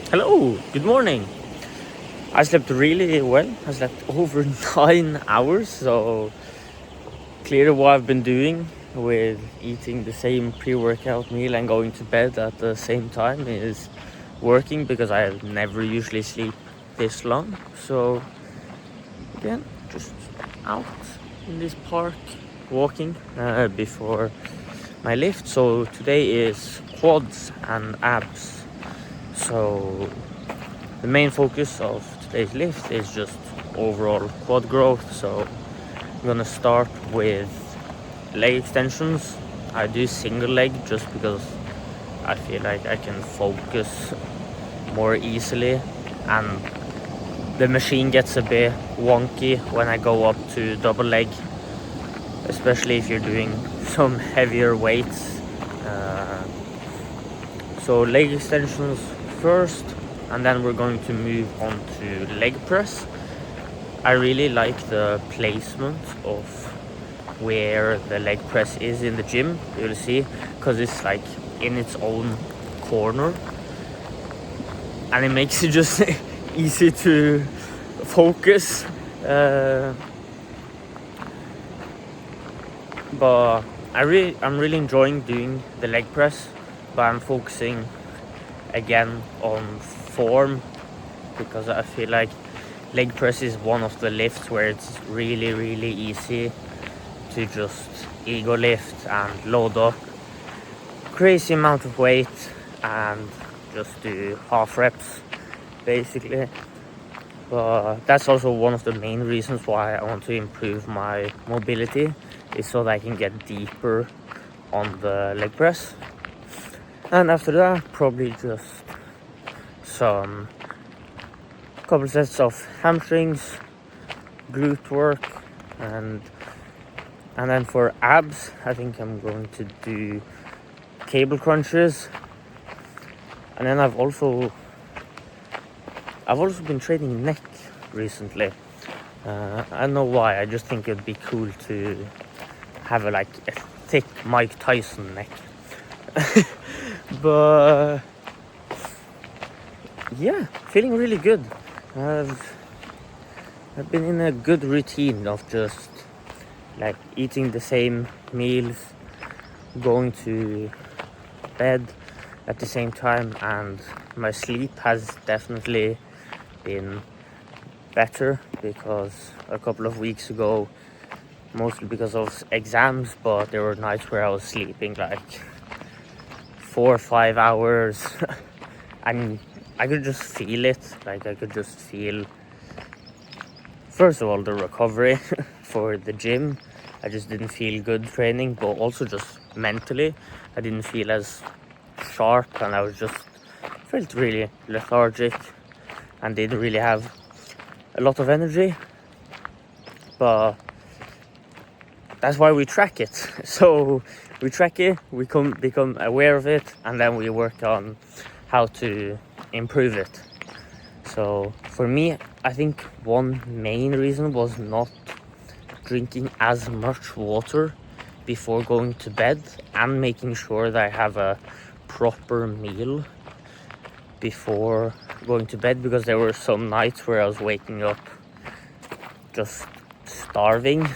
Hello, good morning. I slept really well. I slept over 9 hours, so clearly what I've been doing with eating the same pre-workout meal and going to bed at the same time is working because I never usually sleep this long. So again, just out in this park walking before my lift. So today is quads and abs. So the main focus of today's lift is just overall quad growth. So I'm gonna start with leg extensions. I do single leg just because I feel like I can focus more easily, and the machine gets a bit wonky when I go up to double leg, especially if you're doing some heavier weights. So leg extensions first, and then we're going to move on to leg press. I really like the placement of where the leg press is in the gym, you'll see, because it's like in its own corner, and it makes it just easy to focus. But I'm really enjoying doing the leg press, but I'm focusing again on form because I feel like leg press is one of the lifts where it's really easy to just ego lift and load up crazy amount of weight and just do half reps basically. But that's also one of the main reasons why I want to improve my mobility, is so that I can get deeper on the leg press. And after that, probably just some couple sets of hamstrings, glute work, and then for abs, I think I'm going to do cable crunches. And then I've also been training neck recently. I don't know why. I just think it'd be cool to have a thick Mike Tyson neck. But yeah, feeling really good. I've been in a good routine of just like eating the same meals, going to bed at the same time, and my sleep has definitely been better because a couple of weeks ago, mostly because of exams, but there were nights where I was sleeping like 4 or 5 hours and I could just feel it. Like I could just feel, first of all, the recovery for the gym. I just didn't feel good training, but also just mentally I didn't feel as sharp, and I was just felt really lethargic and didn't really have a lot of energy. But that's why we track it. So we track it, we become aware of it, and then we work on how to improve it. So for me, I think one main reason was not drinking as much water before going to bed, and making sure that I have a proper meal before going to bed, because there were some nights where I was waking up just starving.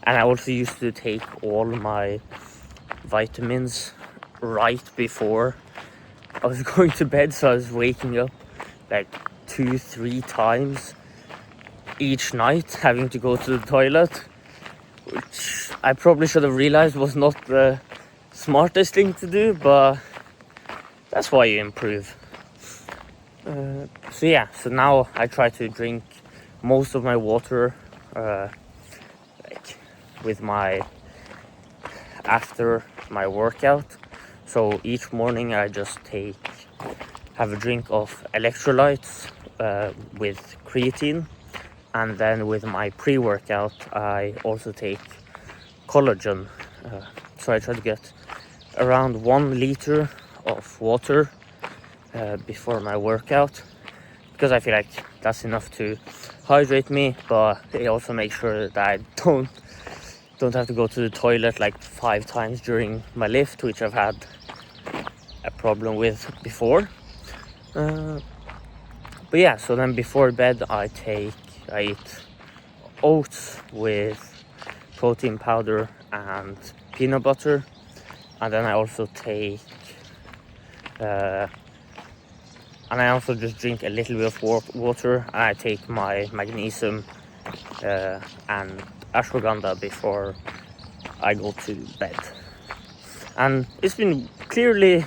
And I also used to take all my vitamins right before I was going to bed, so I was waking up like 2-3 times each night, having to go to the toilet, which I probably should have realized was not the smartest thing to do, but that's why you improve. So now I try to drink most of my water with my after my workout. So each morning I just have a drink of electrolytes with creatine, and then with my pre-workout I also take collagen. So I try to get around 1 liter of water before my workout, because I feel like that's enough to hydrate me, but it also makes sure that I don't have to go to the toilet like 5 times during my lift, which I've had a problem with before. But yeah, so then before bed I eat oats with protein powder and peanut butter, and then I also take and I also just drink a little bit of water, and I take my magnesium and ashwagandha before I go to bed. And it's been clearly,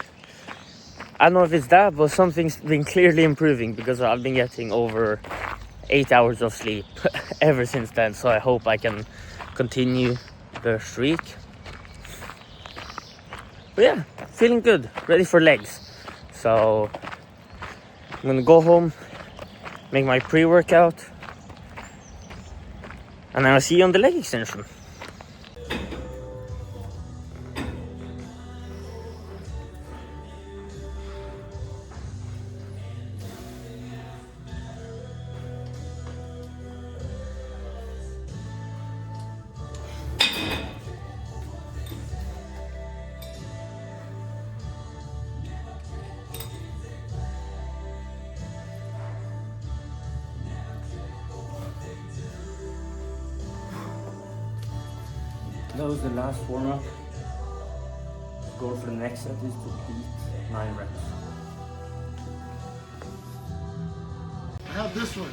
I don't know if it's that, but something's been clearly improving, because I've been getting over 8 hours of sleep ever since then. So I hope I can continue the streak. But yeah, feeling good, ready for legs. So I'm gonna go home, make my pre-workout, and then I'll see you on the leg extension. That was the last warm-up. The goal for the next set is to beat 9 reps. I have this one.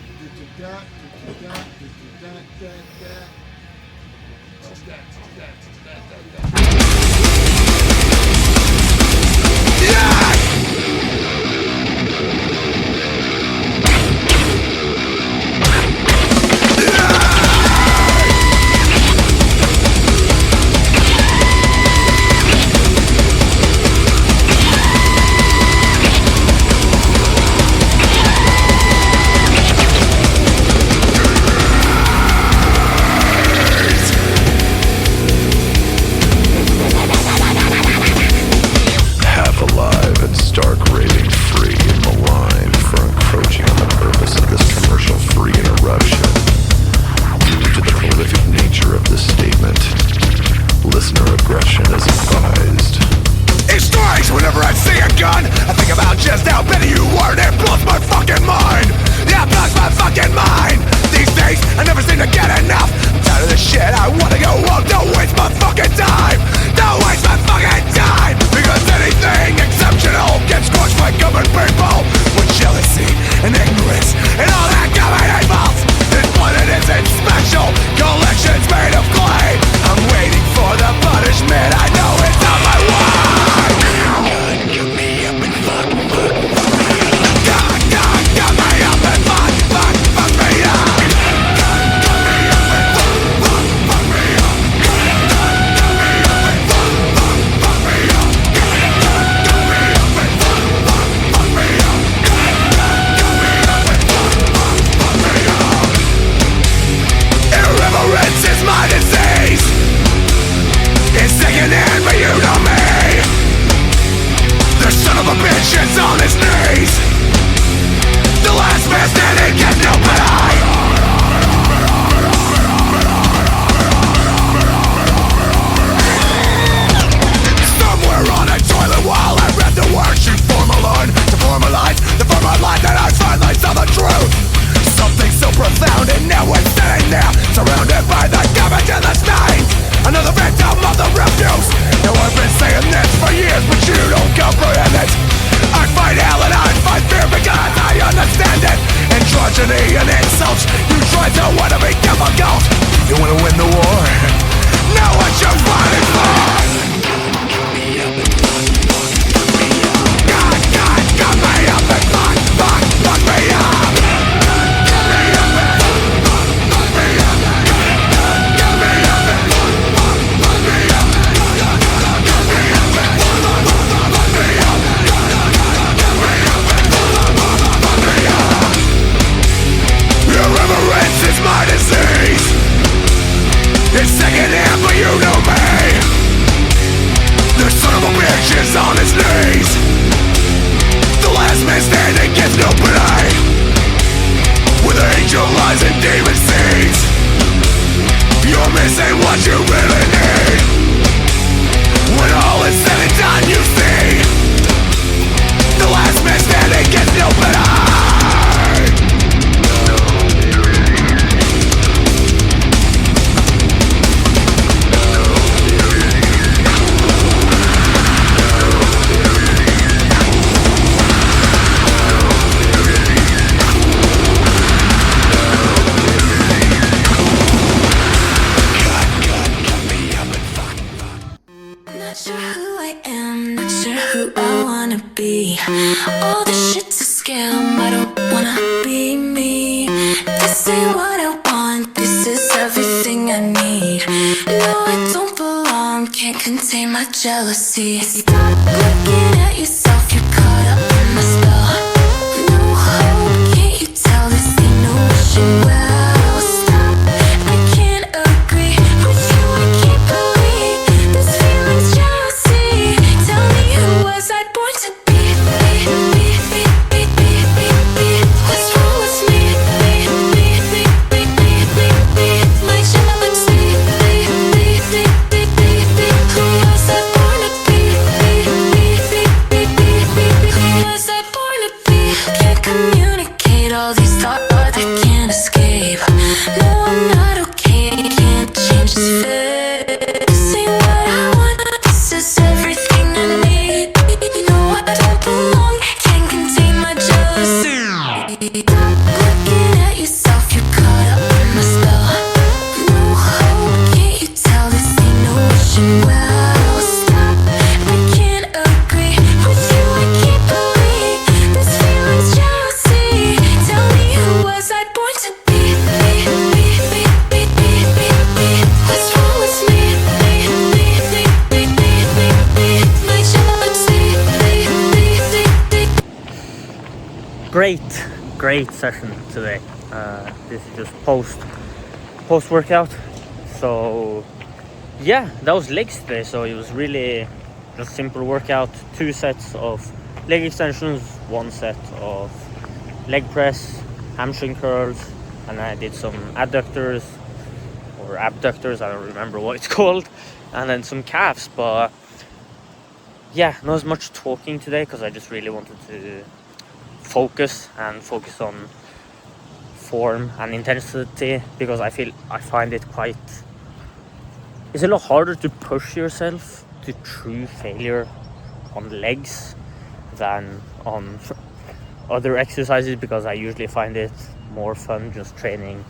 When all is said and done, you see, the last man standing gets no All this shit's a scam, I don't wanna be me. This ain't what I want, this is everything I need. No, I don't belong, can't contain my jealousy. Stop looking at yourself, you're caught up in my spell. No hope, can't you tell this ain't no wishing well? Stop, I can't agree with you, I can't believe this feeling's jealousy. Tell me who was I born to be? What's wrong with me? My jealousy. Who was I born to be? Who was I born to be? Can't communicate all these thoughts that can't escape. No, I'm not okay, can't change this fate. This ain't what I want, this is everything I need. No, I don't belong, can't contain my jealousy. Stop looking at yourself, you're caught up in my spell. No hope, can't you tell this ain't no wishing well? Stop, I can't agree with you, I can't believe this feeling's jealousy. Tell me who was I born to be? What's wrong with me? My jealousy. Great session today. This is just post workout. So yeah, that was legs today. So it was really just simple workout. 2 sets of leg extensions, 1 set of leg press, hamstring curls, and I did some adductors or abductors. I don't remember what it's called, and then some calves. But yeah, not as much talking today because I just really wanted to focus on form and intensity, because I find it it's a lot harder to push yourself to true failure on legs than on other exercises, because I usually find it more fun just training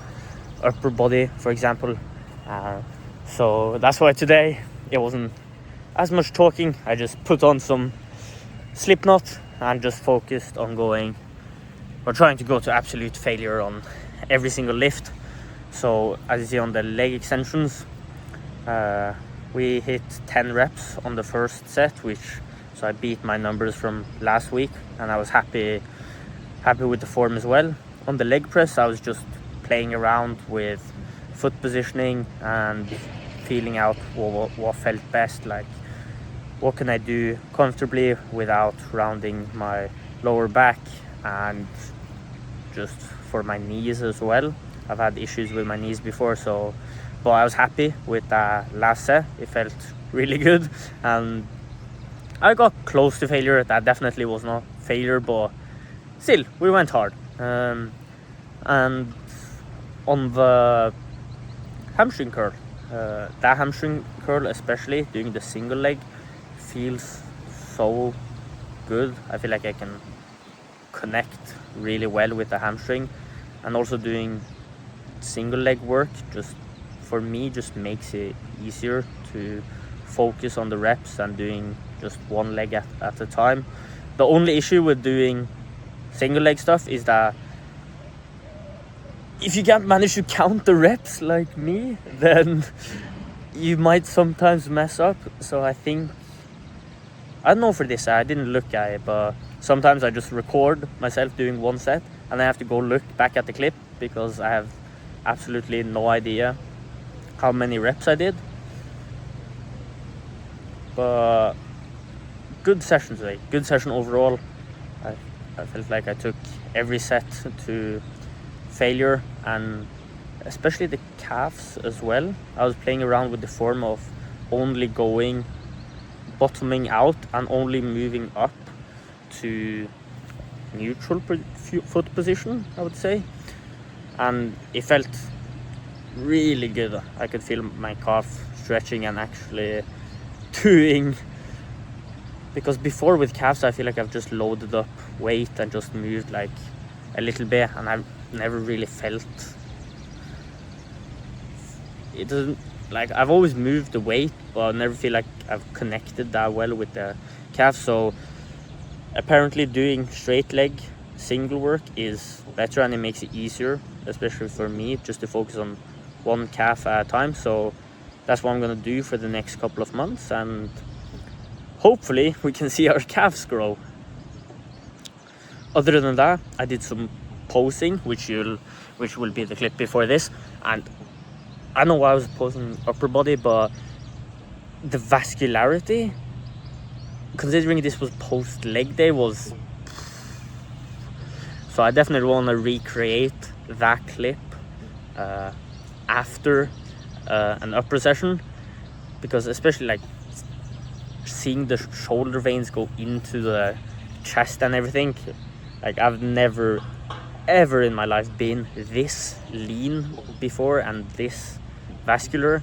upper body, for example. So that's why today it wasn't as much talking. I just put on some Slipknot and just focused on trying to go to absolute failure on every single lift. So as you see on the leg extensions, we hit 10 reps on the first set, so I beat my numbers from last week, and I was happy with the form as well. On the leg press, I was just playing around with foot positioning and feeling out what felt best, like what can I do comfortably without rounding my lower back, and just for my knees as well. I've had issues with my knees before, but I was happy with that last set. It felt really good, and I got close to failure. That definitely was not failure, but still, we went hard. And on the hamstring curl, that hamstring curl especially, doing the single leg, feels so good. I feel like I can connect really well with the hamstring, and also doing single leg work just makes it easier to focus on the reps and doing just one leg at a time. The only issue with doing single leg stuff is that if you can't manage to count the reps like me, then you might sometimes mess up. So I don't know for this, I didn't look at it, but sometimes I just record myself doing 1 set and I have to go look back at the clip because I have absolutely no idea how many reps I did. But good session today, good session overall. I felt like I took every set to failure, and especially the calves as well. I was playing around with the form of only bottoming out and only moving up to neutral foot position, I would say, and it felt really good. I could feel my calf stretching and actually doing, because before with calves I feel like I've just loaded up weight and just moved like a little bit, and I've never really felt it. Doesn't, like, I've always moved the weight, but I never feel like I've connected that well with the calf. So apparently doing straight leg single work is better and it makes it easier, especially for me, just to focus on one calf at a time. So that's what I'm gonna do for the next couple of months, and hopefully we can see our calves grow. Other than that, I did some posing, which will be the clip before this, and I know I was posing upper body, but the vascularity, considering this was post leg day, was, so I definitely want to recreate that clip after an upper session, because especially like seeing the shoulder veins go into the chest and everything, like I've never ever in my life been this lean before and this vascular,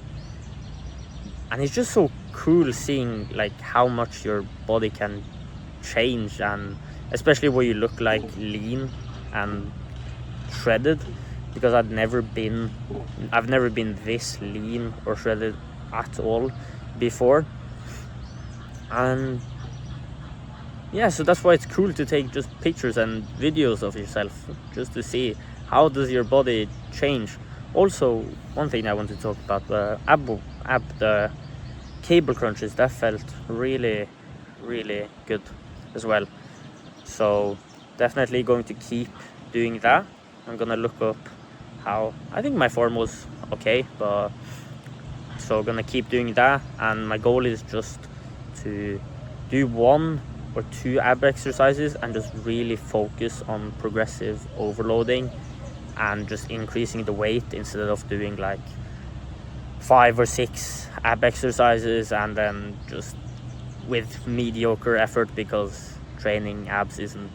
and it's just so cool seeing like how much your body can change, and especially where you look like lean and shredded, because I've never been this lean or shredded at all before. And yeah, so that's why it's cool to take just pictures and videos of yourself, just to see how does your body change. Also, one thing I want to talk about, the cable crunches, that felt really good as well. So definitely going to keep doing that. I'm gonna look up how, I think my form was okay, but so gonna keep doing that, and my goal is just to do 1 or 2 ab exercises and just really focus on progressive overloading and just increasing the weight, instead of doing like 5 or 6 ab exercises and then just with mediocre effort, because training abs isn't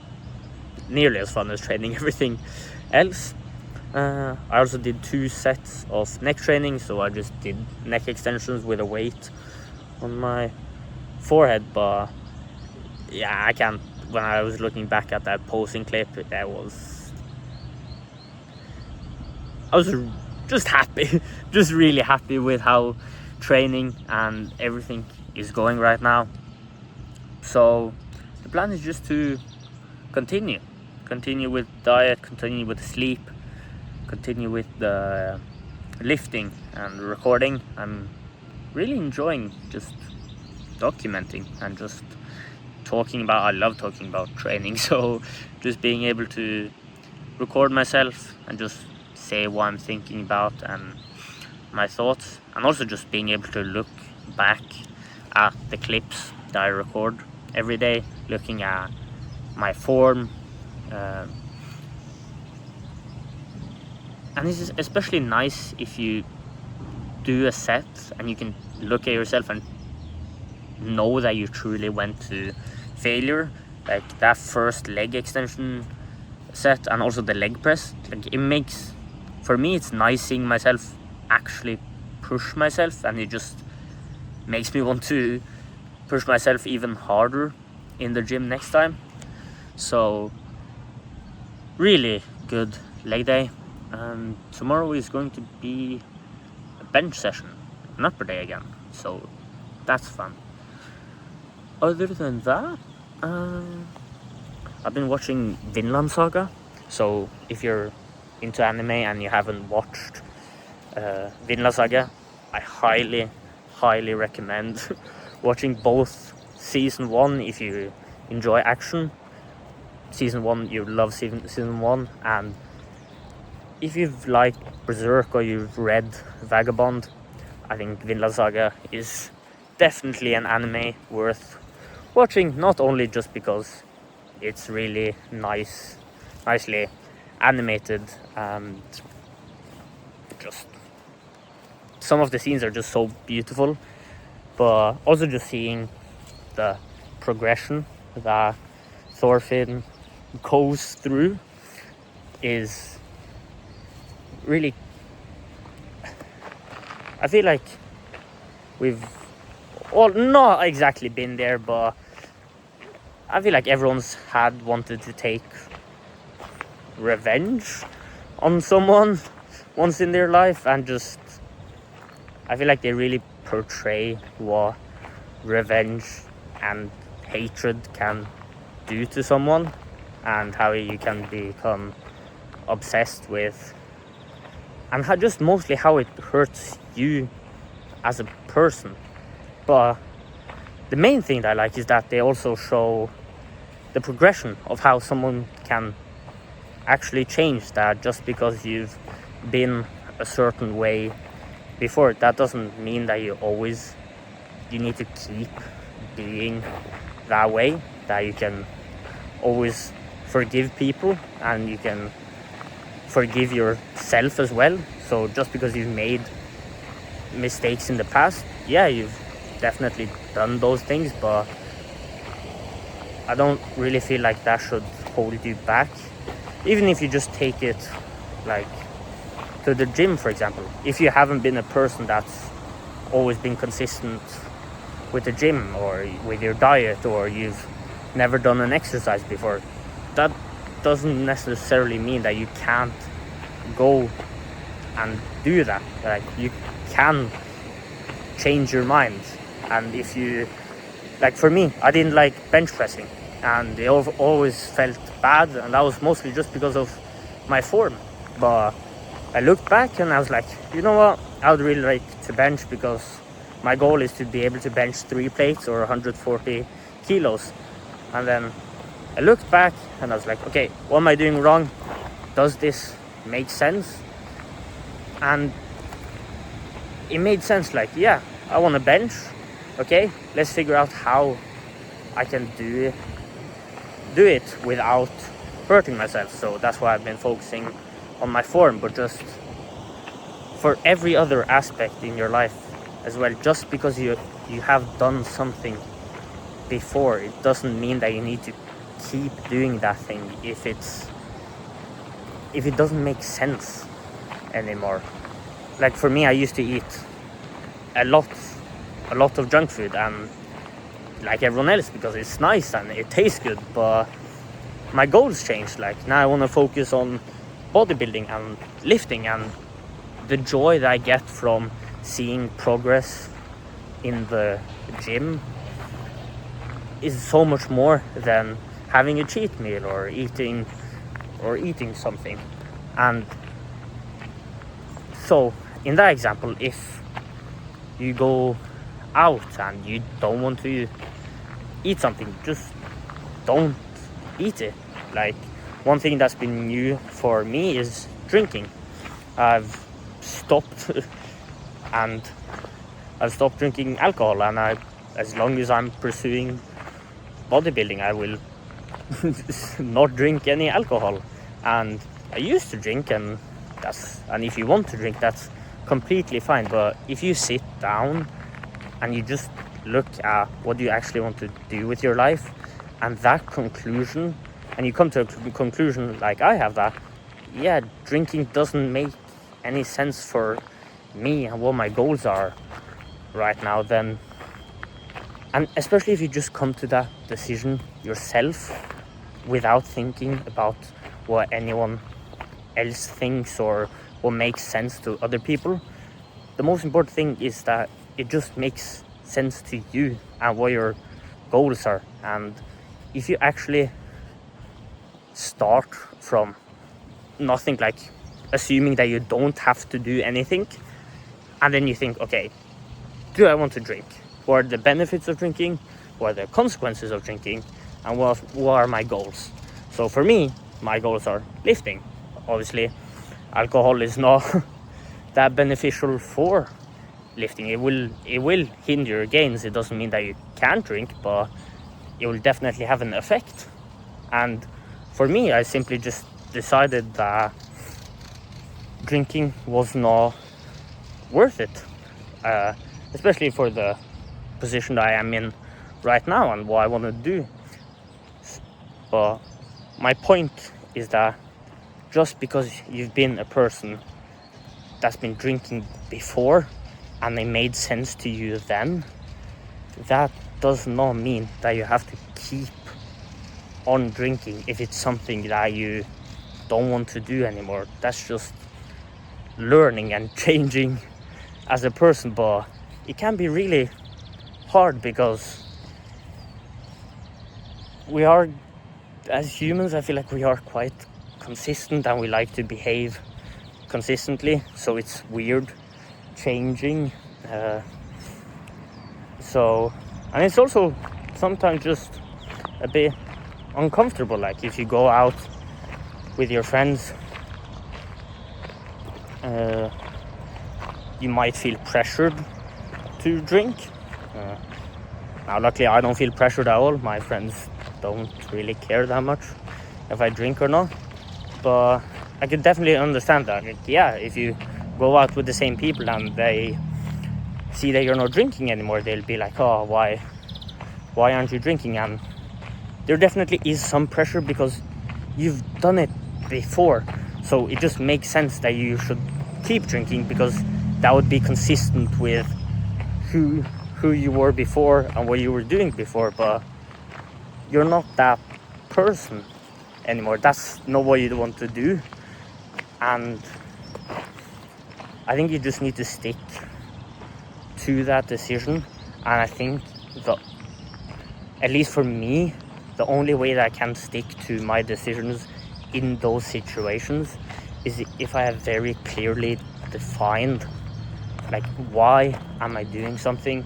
nearly as fun as training everything else. I also did 2 sets of neck training, so I just did neck extensions with a weight on my forehead. But yeah, I can't, when I was looking back at that posing clip, I was just happy just really happy with how training and everything is going right now. So the plan is just to continue with diet, continue with sleep, continue with the lifting and recording. I'm really enjoying just documenting and just talking about, I love talking about training, so just being able to record myself and just say what I'm thinking about and my thoughts, and also just being able to look back at the clips that I record every day, looking at my form, and it's especially nice if you do a set and you can look at yourself and know that you truly went to failure, like that first leg extension set and also the leg press. Like, it makes, for me, it's nice seeing myself actually push myself, and it just makes me want to push myself even harder in the gym next time. So really good leg day, and tomorrow is going to be a bench session, an upper day again, so that's fun. Other than that, I've been watching Vinland Saga, so if you're into anime and you haven't watched Vinland Saga, I highly recommend watching both season 1 if you enjoy action. Season 1, you love season 1, and if you've liked Berserk or you've read Vagabond, I think Vinland Saga is definitely an anime worth watching, not only just because it's really nicely animated, and just some of the scenes are just so beautiful, but also just seeing the progression that Thorfinn goes through is really, I feel like we've all not exactly been there, but I feel like everyone's wanted to take revenge on someone once in their life, and just I feel like they really portray what revenge and hatred can do to someone, and how you can become obsessed with, and how just mostly how it hurts you as a person. But the main thing that I like is that they also show the progression of how someone can actually change, that just because you've been a certain way before, that doesn't mean that you need to keep being that way, that you can always forgive people and you can forgive yourself as well. So just because you've made mistakes in the past, yeah, you've definitely done those things, but I don't really feel like that should hold you back. Even if you just take it like to the gym, for example. If you haven't been a person that's always been consistent with the gym or with your diet, or you've never done an exercise before, that doesn't necessarily mean that you can't go and do that. Like, you can change your mind. And if you, like for me, I didn't like bench pressing, and it always felt bad, and that was mostly just because of my form. But I looked back and I was like, you know what, I would really like to bench, because my goal is to be able to bench 3 plates or 140 kilos. And then I looked back and I was like, okay, what am I doing wrong? Does this make sense? And it made sense. Like, yeah, I want to bench. Okay, let's figure out how I can do it without hurting myself. So that's why I've been focusing on my form. But just for every other aspect in your life as well, just because you have done something before, it doesn't mean that you need to keep doing that thing if it doesn't make sense anymore. Like for me, I used to eat a lot of junk food, and like everyone else, because it's nice and it tastes good. But my goals changed. Like, now I want to focus on bodybuilding and lifting, and the joy that I get from seeing progress in the gym is so much more than having a cheat meal or eating something. And so in that example, if you go out and you don't want to eat something, just don't eat it. Like, one thing that's been new for me is drinking. I've stopped drinking alcohol, and as long as I'm pursuing bodybuilding, I will not drink any alcohol. And I used to drink, and if you want to drink, that's completely fine. But if you sit down and you just look at what you actually want to do with your life, and that conclusion, and you come to a conclusion like I have, that yeah, drinking doesn't make any sense for me and what my goals are right now, then, and especially if you just come to that decision yourself without thinking about what anyone else thinks or what makes sense to other people, the most important thing is that it just makes sense to you and what your goals are. And if you actually start from nothing, like assuming that you don't have to do anything, and then you think, okay, do I want to drink? What are the benefits of drinking? What are the consequences of drinking? And what are my goals? So for me, my goals are lifting. Obviously, alcohol is not that beneficial for lifting. It will hinder your gains. It doesn't mean that you can't drink, but it will definitely have an effect. And for me, I simply just decided that drinking was not worth it, especially for the position that I am in right now and what I want to do. But my point is that just because you've been a person that's been drinking before and it made sense to you then, that does not mean that you have to keep on drinking if it's something that you don't want to do anymore. That's just learning and changing as a person. But it can be really hard, because we are as humans, I feel like we are quite consistent and we like to behave consistently, so it's weird changing. And it's also sometimes just a bit uncomfortable, like if you go out with your friends, you might feel pressured to drink. Now luckily I don't feel pressured at all. My friends don't really care that much if I drink or not, but I could definitely understand that. Like, yeah, if you go out with the same people and they see that you're not drinking anymore, they'll be like, oh, why aren't you drinking? And there definitely is some pressure because you've done it before, so it just makes sense that you should keep drinking, because that would be consistent with who you were before and what you were doing before. But you're not that person anymore. That's not what you want to do, and I think you just need to stick to that decision. And I think that, at least for me, the only way that I can stick to my decisions in those situations is if I have very clearly defined, like, why am I doing something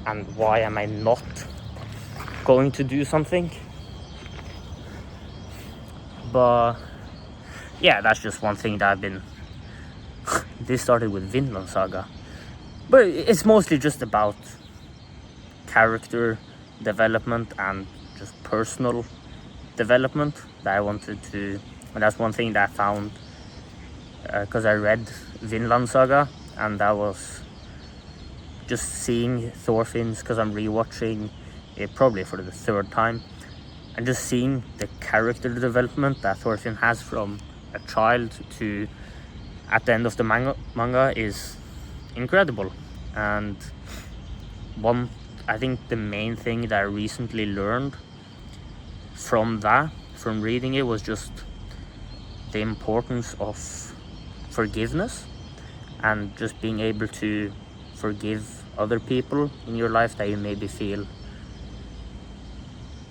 and why am I not going to do something. But yeah, that's just one thing that I've been this started with Vinland Saga, but it's mostly just about character development and just personal development that I wanted to, and that's one thing that I found because I read Vinland Saga, and that was just seeing Thorfinn's, because I'm rewatching it probably for the third time, and just seeing the character development that Thorfinn has from a child to at the end of the manga is incredible. And I think the main thing that I recently learned from reading it, was just the importance of forgiveness and just being able to forgive other people in your life that you maybe feel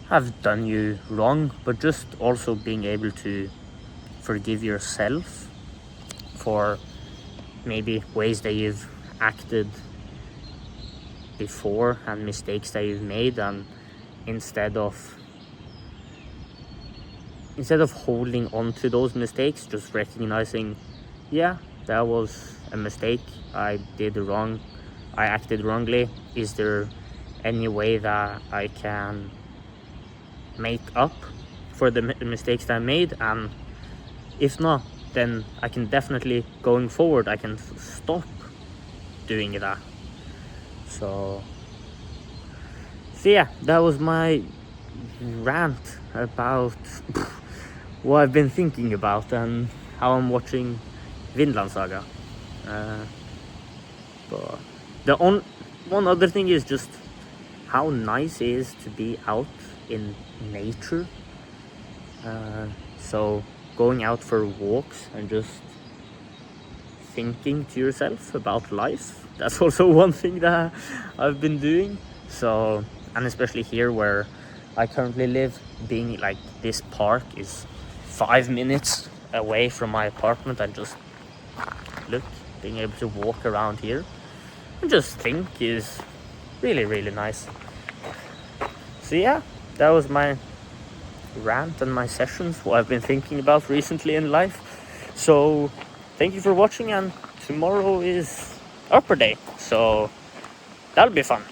have done you wrong, but just also being able to forgive yourself for maybe ways that you've acted before and mistakes that you've made, and instead of holding on to those mistakes, just recognizing, yeah, that was a mistake, I acted wrongly. Is there any way that I can make up for the mistakes that I made? And if not, then I can definitely, going forward, I can stop doing that. So yeah, that was my rant about what I've been thinking about and how I'm watching Vinland Saga. But one other thing is just how nice it is to be out in nature. So going out for walks and just thinking to yourself about life, that's also one thing that I've been doing. So, and especially here where I currently live, being like, this park is 5 minutes away from my apartment, and just being able to walk around here and just think is really, really nice. So yeah, that was my rant and my sessions, what I've been thinking about recently in life. So thank you for watching, and tomorrow is Upper Day, so that'll be fun.